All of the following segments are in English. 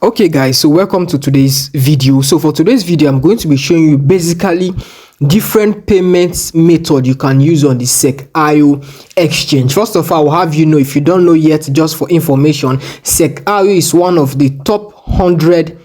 Okay guys, so welcome to today's video. So for today's video, I'm going to be showing you basically different payments method you can use on the CEXP exchange. First of all, I'll have you know, if you don't know yet, just for information, CEXP is one of the top 100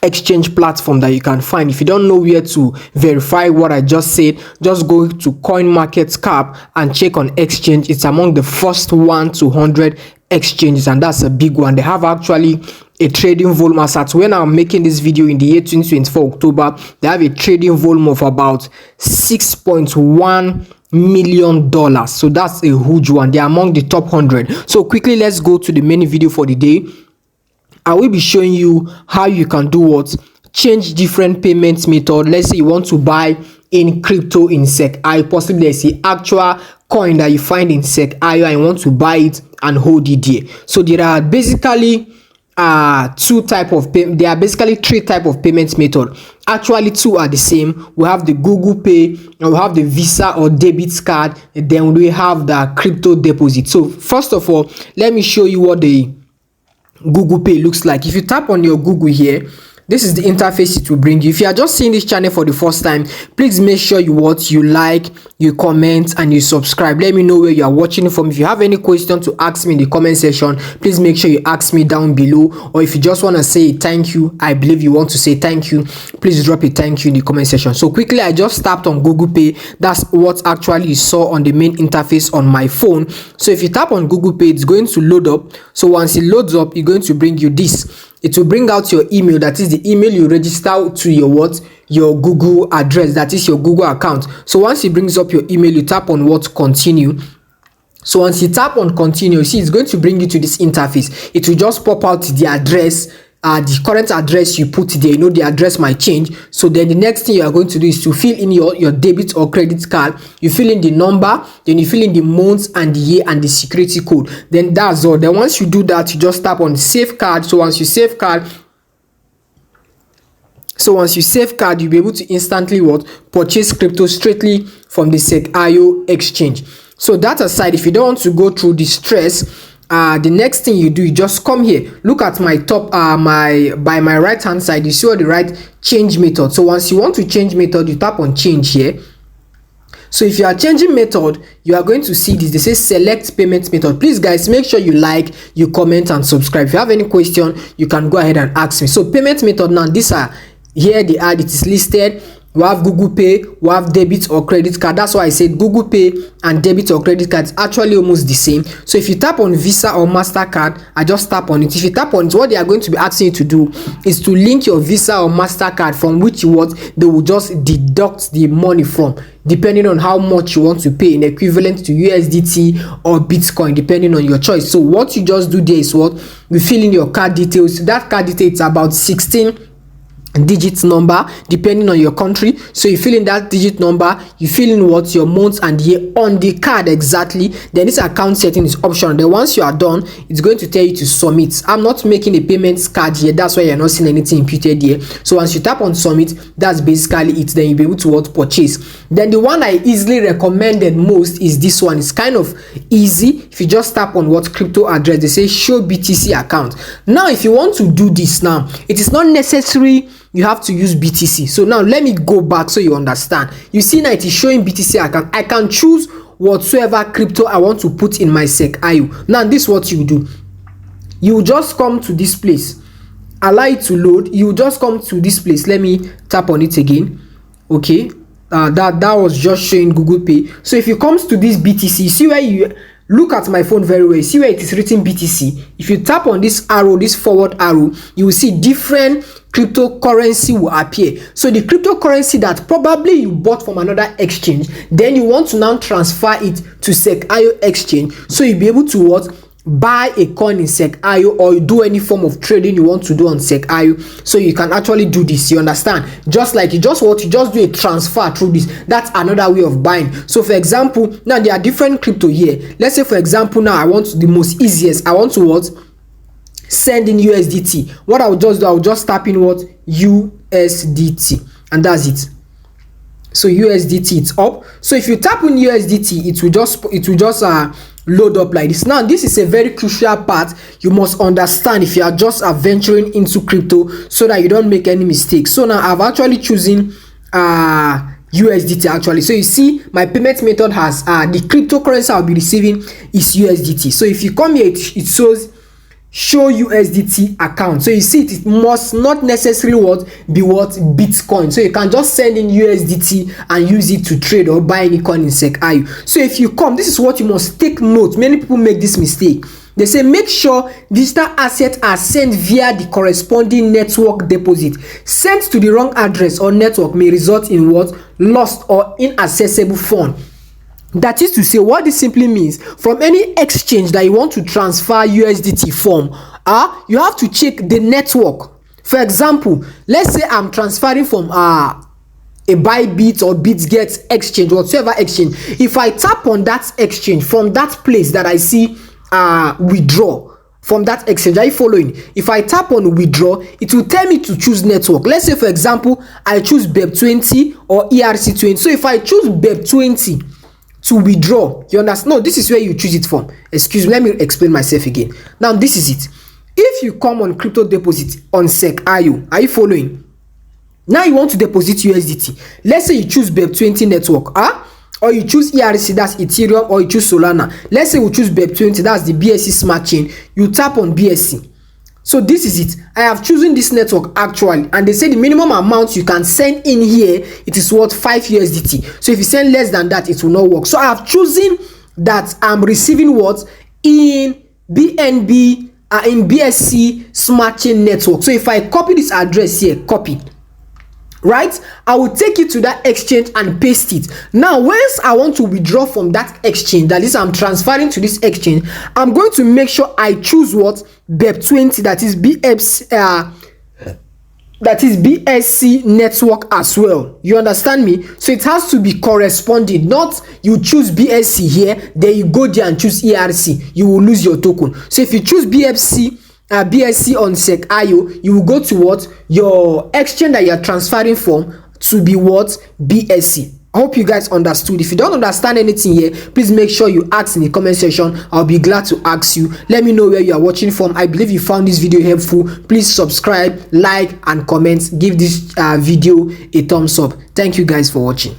exchange platform that you can find. If you don't know where to verify what I just said, just go to CoinMarketCap and check on exchange. It's among the first 1 to 100 exchanges, and that's a big one. They have actually a trading volume as at when I'm making this video in the year 2024 October, they have a trading volume of about $6.1 million. So that's a huge one. They're among the top 100. So quickly, let's go to the main video for the day. I will be showing you how you can do what? Change different payments method. Let's say you want to buy in crypto in CEXP, possibly there's the actual coin that you find in CEXP and you want to buy it and hold it there. So there are basically three type of payments method. Actually, two are the same. We have the Google Pay and we have the Visa or debit card, and then we have the crypto deposit. So first of all, let me show you what the Google Pay looks like. If you tap on your Google here, this is the interface it will bring you. If you are just seeing this channel for the first time, please make sure you like, you comment, and you subscribe. Let me know where you are watching from. If you have any question to ask me in the comment section, please make sure you ask me down below. Or if you just want to say thank you, I believe you want to say thank you, please drop a thank you in the comment section. So quickly, I just tapped on Google Pay. That's what actually you saw on the main interface on my phone. So if you tap on Google Pay, it's going to load up. So once it loads up, it's going to bring you this. It will bring out your email, that is the email you register to your Google address, that is your Google account. So once it brings up your email, you tap on what? Continue. So once you tap on continue, you see it's going to bring you to this interface. It will just pop out the address, the current address you put there. You know, the address might change. So then the next thing you are going to do is to fill in your debit or credit card. You fill in the number, then you fill in the month and the year and the security code. Then that's all. Then once you do that, you just tap on save card. So once you save card, you'll be able to instantly purchase crypto straightly from the CEXP exchange. So that aside, if you don't want to go through the stress, the next thing you do, you just come here. Look at my top, by my right hand side, you see all the right change method. So once you want to change method, you tap on change here. So if you are changing method, you are going to see this. They say select payment method. Please guys, make sure you like, you comment, and subscribe. If you have any question, you can go ahead and ask me. So payment method, now these are here, they are, it is listed. We have Google Pay, we have debit or credit card. That's why I said Google Pay and debit or credit card is actually almost the same. So if you tap on Visa or MasterCard, I just tap on it. If you tap on it, what they are going to be asking you to do is to link your Visa or MasterCard, from which they will just deduct the money from, depending on how much you want to pay, in equivalent to USDT or Bitcoin, depending on your choice. So what you just do there is you fill in your card details. That card detail is about 16 digit number depending on your country. So you fill in that digit number, you fill in your month and year on the card exactly. Then this account setting is optional. Then once you are done, it's going to tell you to submit. I'm not making a payment card here, that's why you're not seeing anything imputed here. So once you tap on submit, that's basically it. Then you'll be able to purchase. Then the one I easily recommended most is this one. It's kind of easy. If you just tap on crypto address, they say show BTC account. Now if you want to do this, now it is not necessary you have to use BTC. So now let me go back so you understand. You see now it is showing BTC account. I can choose whatsoever crypto I want to put in my CEXP. Now this is what you do. You just come to this place, allow it to load. You just come to this place. Let me tap on it again. Okay, that was just showing Google Pay. So if you come to this BTC, see where you look at my phone very well, see where it is written BTC. If you tap on this arrow, this forward arrow, you will see different cryptocurrency will appear. So the cryptocurrency that probably you bought from another exchange, then you want to now transfer it to CEXP exchange, so you'll be able to buy a coin in CEXP or do any form of trading you want to do on CEXP. So you can actually do this, you understand? Just like you just do a transfer through this. That's another way of buying. So for example, now there are different crypto here. Let's say for example, now I want the most easiest, I want to send in USDT. What I will just do, I will just tap in USDT, and that's it. So USDT, it's up. So if you tap in USDT, it will just load up like this. Now this is a very crucial part you must understand if you are just venturing into crypto, so that you don't make any mistakes. So now I've actually chosen USDT actually. So you see my payment method has the cryptocurrency I'll be receiving is USDT. So if you come here, it shows show USDT account. So you see it must not necessarily be Bitcoin. So you can just send in USDT and use it to trade or buy any coin in CEXP. So if you come, this is what you must take note. Many people make this mistake. They say make sure digital assets are sent via the corresponding network deposit. Sent to the wrong address or network may result in lost or inaccessible fund. That is to say, what this simply means, from any exchange that you want to transfer USDT from, you have to check the network. For example, let's say I'm transferring from a Bybit or BitGet exchange, whatsoever exchange. If I tap on that exchange from that place that I see withdraw from that exchange, are you following? If I tap on withdraw, it will tell me to choose network. Let's say, for example, I choose BEP20 or ERC20. So if I choose BEP20 to withdraw, you understand? No, this is where you choose it from. Excuse me, let me explain myself again. Now this is it. If you come on crypto deposit on CEXP, are you following? Now you want to deposit USDT. Let's say you choose BEP20 network, or you choose ERC, that's Ethereum, or you choose Solana. Let's say we choose BEP20, that's the BSC smart chain. You tap on BSC. So this is it. I have chosen this network actually, and they say the minimum amount you can send in here, it is 5 USDT. So if you send less than that, it will not work. So I have chosen that I'm receiving in BNB in BSC smart chain network. So if I copy this address here, copy, right, I will take it to that exchange and paste it. Now once I want to withdraw from that exchange, that is I'm transferring to this exchange, I'm going to make sure I choose BEP20, that is BSC network as well. You understand me? So it has to be corresponding, not you choose BSC here, then you go there and choose ERC, you will lose your token. So if you choose BSC on CEXP, you will go to your exchange that you are transferring from to be BSC. I hope you guys understood. If you don't understand anything here, please make sure you ask in the comment section. I'll be glad to ask you. Let me know where you are watching from. I believe you found this video helpful. Please subscribe, like, and comment. Give this video a thumbs up. Thank you guys for watching.